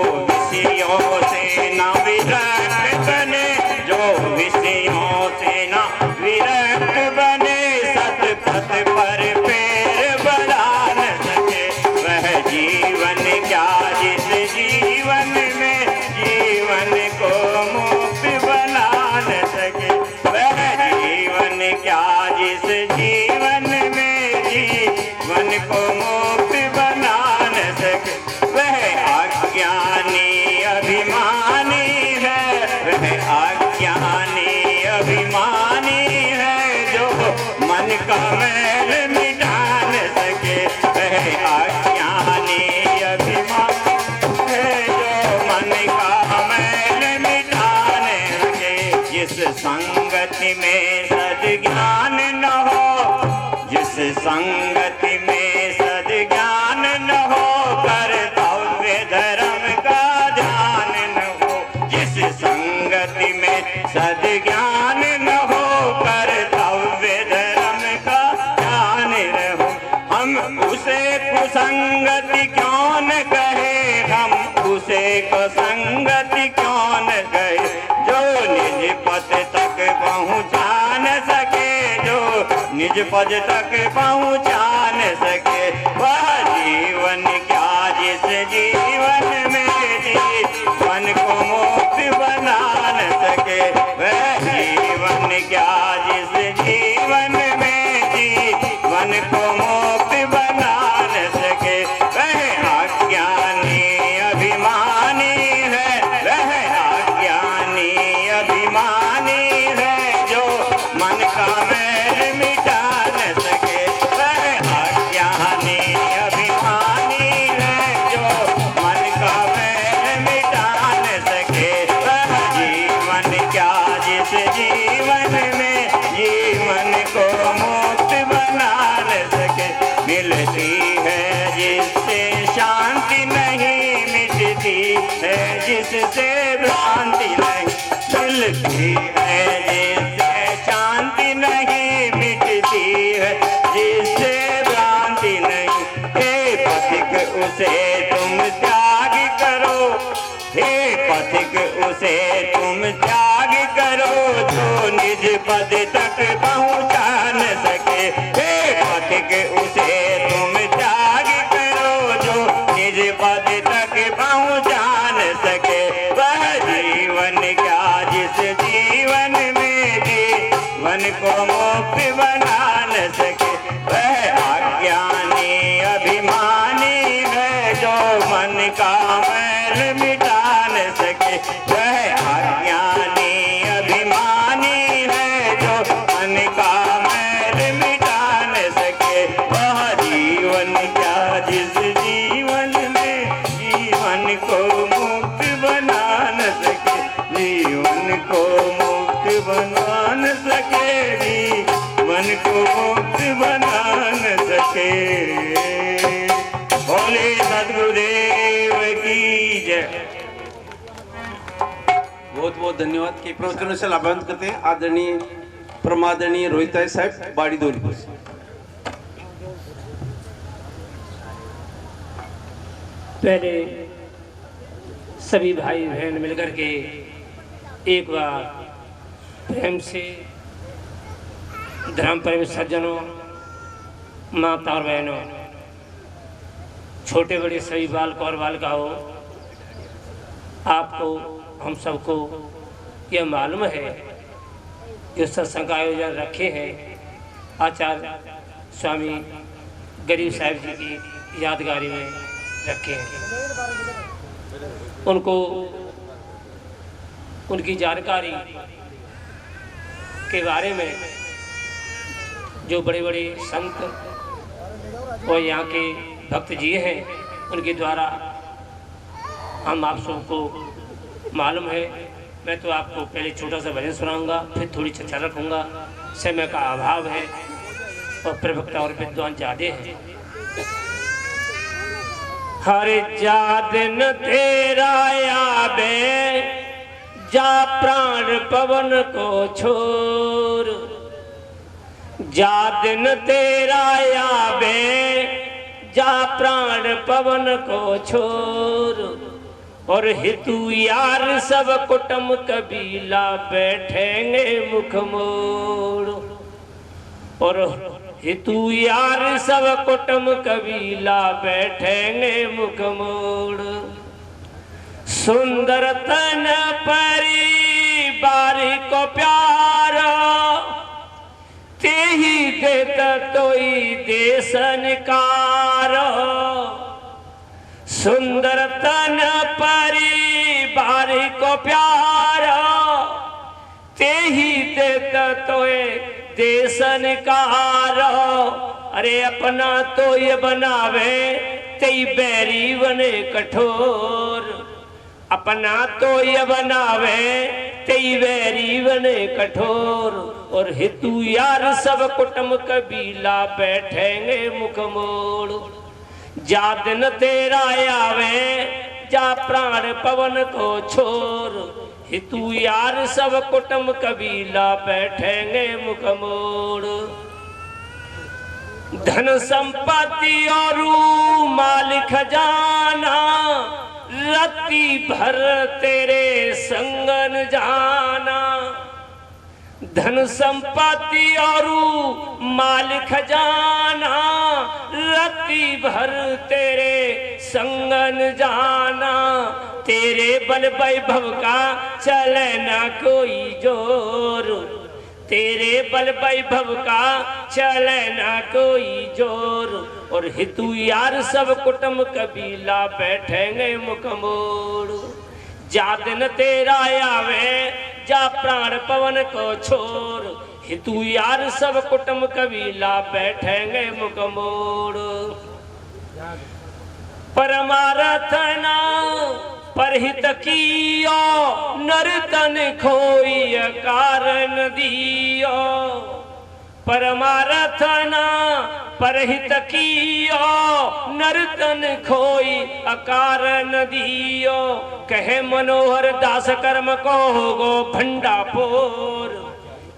विषयों से न विरक्त बने जो विषयों से न विरक्त बने सतपथ पर पैर बढ़ा न सके वह जीवन क्या वह अज्ञानी अभिमानी है जो मन का मैल मिटा न सके। वह अज्ञानी अभिमानी है जो मन का मैल मिटा न सके। जिस संगति में सद्ज्ञान न हो, जिस संगति में सद्ज्ञान न हो, कर्तव्य धर्म का ध्यान न हो। जिस संगति में सद्ज्ञान न हो, कर्तव्य धर्म का ध्यान न हो। हम उसे कुसंगति क्यों न कहे, हम उसे कुसंगति क्यों न कहे। जो निज पद तक पहुँचा न सके, जो निज पद तक पहुँचा न सके। वह जीवन क्या जिस जीवन में जीवन को मुक्त बना न सके। वह जीवन क्या जिस जीवन में जीवन को मुक्त बना न सके। वह अज्ञानी अभिमानी है, वह अज्ञानी अभिमानी है जो मन का मैल मिटा न सके। वह अज्ञानी अभिमानी है जो मन का मैल मिटा न सके। वह जीवन क्या जिस जीवन में जीवन को मुक्त बना न सके। मिलती है जिससे शांति नहीं मिटती है, जिससे भ्रांति नहीं मिलती है, जिससे शांति नहीं मिटती है, जिससे भ्रांति नहीं। हे पथिक उसे तुम त्याग करो, हे पथिक उसे तुम त्याग करो, जो निज पद तक पहुँचा न सके। हे पथिक उसे तुम त्याग करो, जो निज पद तक पहुँचा न सके। वह जीवन क्या जिस जीवन में जीवन को मुक्त बना न सके। वह अज्ञानी अभिमानी है जो मन का मैल मिटा न सके। वह अज्ञानी अभिमानी है जो मन का मैल मिटा न सके। वह जीवन क्या जिस जीवन में जीवन को मुक्त बना न सके, जीवन को मुक्त बना न सके, जीवन को मुक्त बना न सके। बोले सद्गुरुदेव की जय। बहुत बहुत धन्यवाद के प्रवचनों से लाभान्वित करते हैं आदरणीय परमादरणीय रोहित साहब बाड़ी धौलपुर से। पहले सभी भाई बहन मिलकर के एक बार प्रेम से धर्म प्रेमी सज्जनों, माता और बहनों, छोटे बड़े सभी बालक और बालिकाओं, आपको हम सबको यह मालूम है जो सत्संग का आयोजन रखे हैं आचार्य स्वामी गरीब साहब जी की यादगारी में रखे हैं। उनको उनकी जानकारी के बारे में जो बड़े बड़े संत और यहाँ के भक्त जी हैं उनके द्वारा हम आप सबको मालूम है। मैं तो आपको पहले छोटा सा भजन सुनाऊंगा, फिर थोड़ी चर्चा रखूंगा। समय का अभाव है और प्रवक्ता और विद्वान ज़्यादा हैं। हर जा दिन तेरा आवे, जा प्राण पवन को छोड़, जा दिन तेरा आवे, जा प्राण पवन को छोड़। और हितु यार सब कुटुंब कबीला बैठेंगे मुख मोड़। और हितु यार सब कुटुंब कबीला बैठेंगे मुख मोड़। सुंदर तन परिवार को प्यारा, तेही देता तोई देश निकार। सुंदर तन परिवार को प्यारा, ते ही देत तोए देसन कारो। अरे अपना तो ये बनावे तेई बैरी बने कठोर। अपना तो ये बनावे तेई बैरी बने कठोर। और हितू यार सब कुटुंब कबीला बैठेंगे मुख मोड़। जा दिन तेरा आवे जा प्राण पवन को छोर। हितू यार सब कुटुंब कबीला बैठेंगे मुख मोड़। धन संपत्ति और माल खजाना रत्ती भर तेरे संगन जाना। धन संपत्ति और माल खजाना रत्ती भर तेरे संगन जाना। तेरे बल वैभव का चले ना कोई जोर। तेरे बल वैभव का चले ना कोई जोर। और हितू यार सब कुटुंब कबीला बैठेंगे मुख मोड़। जा दिन तेरा आवे जा प्राण पवन को छोर। हितू यार सब कुटुंब कबीला बैठेंगे मुख मोड़। परमारथ ना परहित कियो नर्तन खोई कारण दियो। परमारथ ना परहित कियो नर्तन खोई अकारण दियो। कहे मनोहर दास कर्म को गो भंडापोर।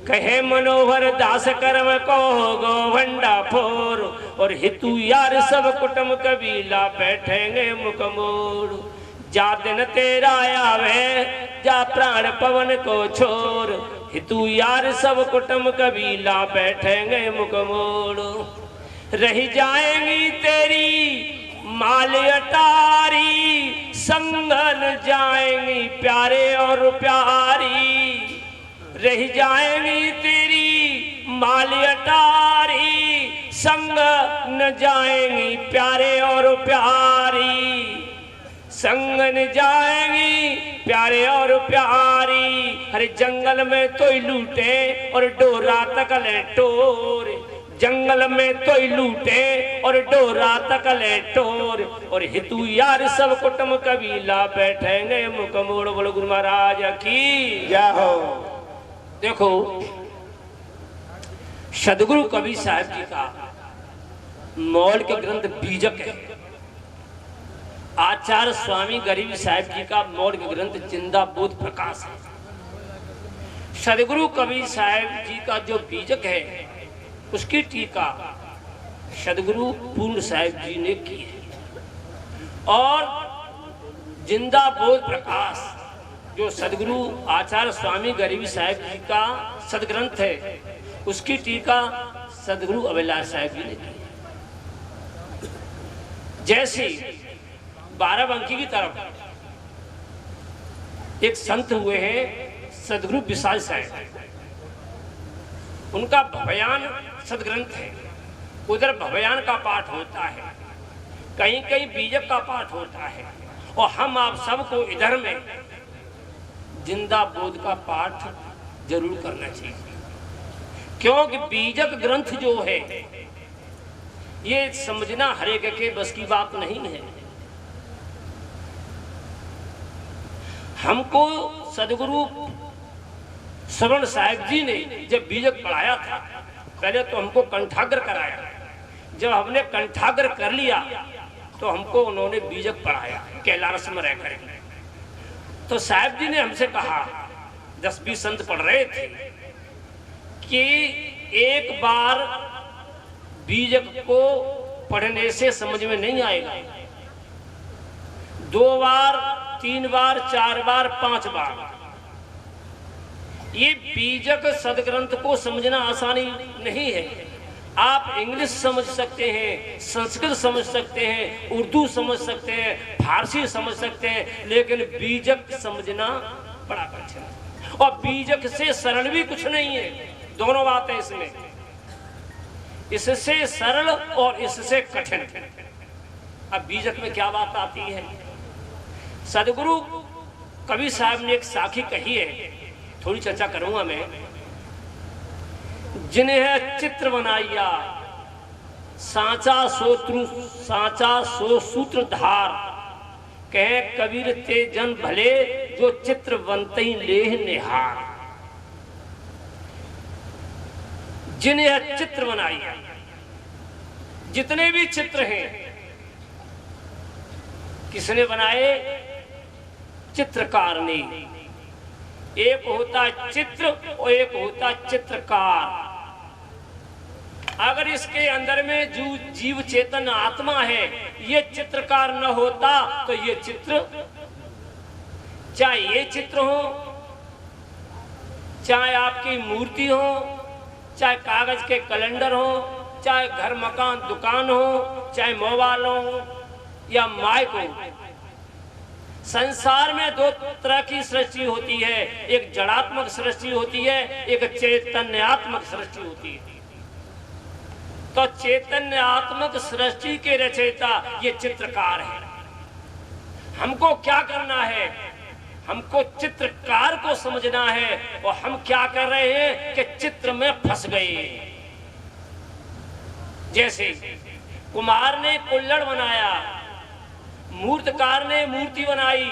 कहे मनोहर दास कर्म को गो भंडापोर। और हितू यार सब कुटुंब कबीला बैठेंगे मुख मोड़। जा दिन तेरा आवे जा प्राण पवन को छोर। हितू यार सब कुटुंब कबीला बैठेंगे मुख मोड़। रह जाएंगी तेरी माल अटारी संगन जाएंगी प्यारे और प्यारी। रह जाएंगी तेरी माल अटारी संग न जाएंगी प्यारे और प्यारी। संगन जाएंगी प्यारे और प्यारी। अरे जंगल में तो लूटे और डोरा तक ले टोर। जंगल में तो लूटे और डोरा तक ले टोर। और हितू यार सब कुटुंब कबीला बैठेंगे मुख मोड़। बोलो गुरु महाराज की जय हो। देखो सदगुरु कबीर साहब जी का मौल के ग्रंथ बीजक है। आचार्य स्वामी गरीब साहब जी का मौल के ग्रंथ जिंदा बोध प्रकाश है। सदगुरु कबीर साहब जी का जो बीजक है उसकी टीका सदगुरु पूर्ण साहब जी ने की है। और जिंदा बोध प्रकाश जो सदगुरु आचार्य स्वामी गरीब साहब जी का सदग्रंथ है उसकी टीका सदगुरु अभिलाष साहब जी ने की है। जैसे बाराबंकी की तरफ एक संत हुए हैं सदगुरु विशाल साहब। उनका भवयान सदग्रंथ है। उधर भवयान का पाठ होता है, कहीं कहीं बीजक का पाठ होता है। और हम आप सबको इधर में जिंदा बोध का पाठ जरूर करना चाहिए, क्योंकि बीजक ग्रंथ जो है ये समझना हर एक के बस की बात नहीं है। हमको सदगुरु श्रवण साहब जी ने जब बीजक पढ़ाया था, पहले तो हमको कंठाग्र कराया। जब हमने कंठाग्र कर लिया तो हमको उन्होंने बीजक पढ़ाया कैलाश में रह कर। तो साहब जी ने हमसे कहा, 10-20 संत पढ़ रहे थे, कि एक बार बीजक को पढ़ने से समझ में नहीं आएगा, 2 बार 3 बार 4 बार 5 बार। ये बीजक सदग्रंथ को समझना आसानी नहीं है। आप इंग्लिश समझ सकते हैं, संस्कृत समझ सकते हैं, उर्दू समझ सकते हैं, फारसी समझ सकते हैं, लेकिन बीजक समझना बड़ा कठिन है। और बीजक से सरल भी कुछ नहीं है, दोनों बातें इसमें, इससे सरल और इससे कठिन। अब बीजक में क्या बात आती है? सदगुरु कबीर साहब ने एक साखी कही है थोड़ी चर्चा करूंगा मैं। जिन्हें चित्र बनाइया सांचा सो सूत्रधार, कहे कबीर ते जन भले जो चित्र बनते ही लेह निहार। जिन्हें चित्र बनाइया, जितने भी चित्र हैं किसने बनाए? चित्रकार ने। एक होता चित्र और एक होता चित्रकार। अगर इसके अंदर में जो जीव चेतन आत्मा है, ये चित्रकार न होता तो ये चित्र, चाहे ये चित्र हो, चाहे आपकी मूर्ति हो, चाहे कागज के कैलेंडर हो, चाहे घर मकान दुकान हो, चाहे मोबाइल हो या माइक हो। संसार में दो तरह की सृष्टि होती है, एक जड़ात्मक सृष्टि होती है, एक चैतन्यात्मक सृष्टि होती है। तो चैतन्यात्मक सृष्टि के रचयिता ये चित्रकार है। हमको क्या करना है? हमको चित्रकार को समझना है। और हम क्या कर रहे हैं कि चित्र में फंस गए। जैसे कुम्हार ने कुल्हड़ बनाया, मूर्तिकार ने मूर्ति बनाई।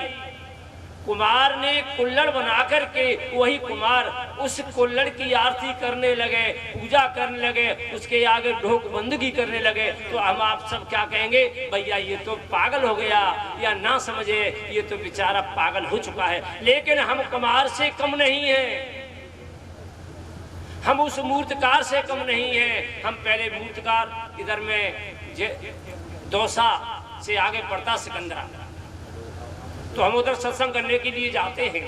कुम्हार ने कुल्हड़ बना करके वही कुम्हार उस कुल्हड़ की आरती करने लगे, पूजा करने लगे, उसके आगे ढोक बंदगी करने लगे। तो हम आप सब क्या कहेंगे? भैया ये तो पागल हो गया, या ना समझे, ये तो बेचारा पागल हो चुका है। लेकिन हम कुम्हार से कम नहीं है, हम उस मूर्तिकार से कम नहीं है। हम पहले मूर्तिकार, इधर में दौसा से आगे पड़ता सिकंदरा, तो हम उधर सत्संग करने के लिए जाते हैं।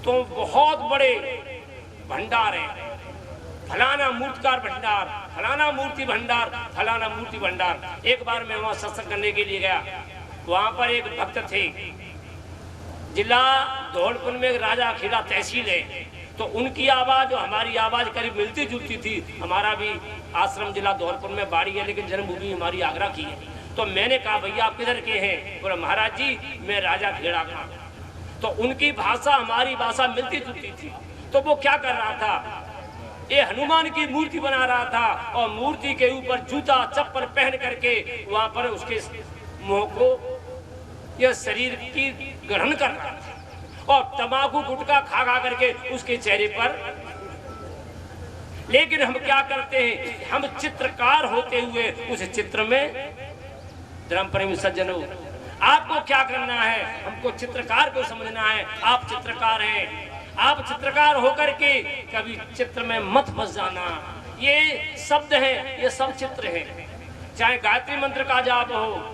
तो बहुत बड़े भंडार है, फलाना मूर्तिकार भंडार, फलाना मूर्ति भंडार, फलाना मूर्ति भंडार। एक बार मैं वहां सत्संग करने के लिए गया। वहां पर एक भक्त थे, जिला धौलपुर में राजा खेड़ा तहसील है। तो उनकी आवाज और हमारी आवाज करीब मिलती जुलती थी। हमारा भी आश्रम जिला धौलपुर में बाड़ी है, लेकिन जन्मभूमि हमारी आगरा की है। तो मैंने कहा भैया आप किधर के हैं? बोले महाराज जी मैं राजा खेड़ा का। तो उनकी भाषा हमारी भाषा मिलती जुलती थी। तो वो क्या कर रहा था? ये हनुमान की मूर्ति बना रहा था और मूर्ति के ऊपर जूता चप्पल पहन करके वहां पर उसके मुंह को यह शरीर की ग्रहण कर रहा था और तंबाकू गुटखा खा खा करके उसके चेहरे पर। लेकिन हम क्या करते हैं? हम चित्रकार होते हुए उस चित्र में, धर्म प्रेमी सज्जनों, आपको क्या करना है? हमको चित्रकार को समझना है। आप चित्रकार हैं, आप चित्रकार होकर के कभी चित्र में मत फंस जाना। ये शब्द है, ये सब चित्र है। चाहे गायत्री मंत्र का जाप हो,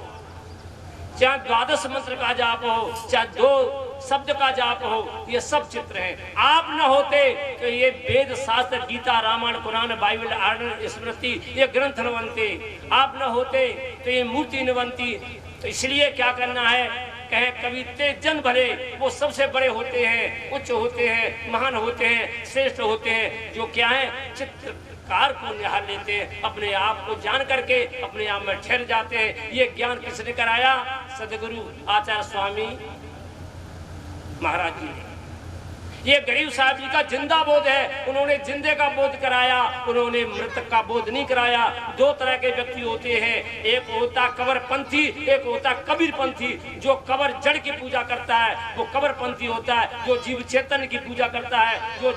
चाहे द्वादश मंत्र का जाप हो, चाहे 2 शब्द का जाप हो, ये सब चित्र हैं। आप न होते तो ये वेद शास्त्र, गीता, रामायण, कुरान, बाइबल, आनंद स्मृति, ये ग्रंथ न बनते। आप न होते तो ये मूर्ति न बनती। तो इसलिए क्या करना है? कहें कवि ते जन भले, वो सबसे बड़े होते हैं, उच्च होते हैं, महान होते हैं, श्रेष्ठ होते हैं, जो क्या है? चित्रकार को निहार लेते हैं, अपने आप को जान करके अपने आप में ठहर जाते हैं। ये ज्ञान किसने कराया? सदगुरु आचार्य स्वामी महाराज जी ने। ये गरीब साहब जी का जिंदा बोध है। उन्होंने जिंदे का बोध कराया, उन्होंने मृतक का बोध नहीं कराया। 2 तरह के व्यक्ति होते हैं, एक होता कबरपंथी, एक होता कबीरपंथी। जो कबर जड़ की पूजा करता है वो कबरपंथी होता है। जो जीव चेतन की पूजा करता है, जो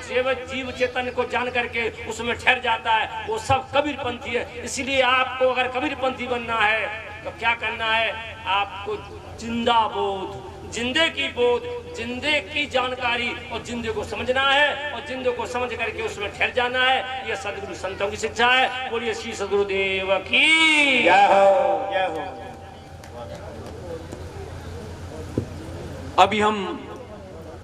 जीव चेतन को जान करके उसमें ठहर जाता है, वो सब कबीरपंथी है। इसलिए आपको अगर कबीरपंथी बनना है तो क्या करना है? आपको जिंदा बोध, जिंदे की बोध, जिंदे की जानकारी और जिंदे को समझना है और जिंदे को समझ करके उसमें ठहर जाना है। यह सदगुरु संतों की शिक्षा है। बोलिए श्री सदगुरुदेव की जय हो, जय हो। अभी हम